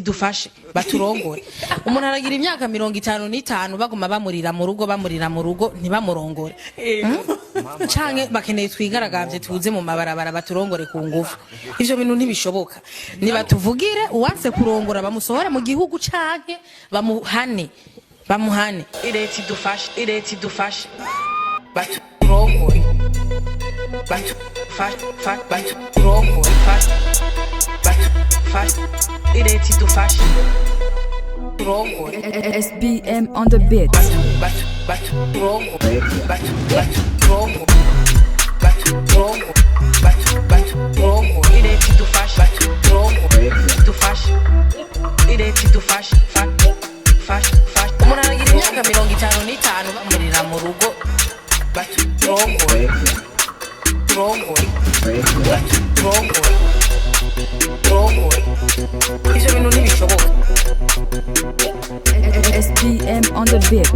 dufashe baturongore. Umuntu aragira imyaka 55 baguma bamurira mu rugo ntibamurongore. Canke bakeneye twigaragavye tuze mu mabarabara baturongore ku ngufu. Ivyo bintu ntibishoboka. Niba tuvugire uwanse kurongora bamusohore mu gihugu canke bamuhane. Ireti dufashe baturongore. Baturongore. Ireti dufashe SBM on the beat. Umuntu aragira imyaka 55 bamurira mu rugo baturongore. Ivyo bintu ntibishoboka. SBM on the beat.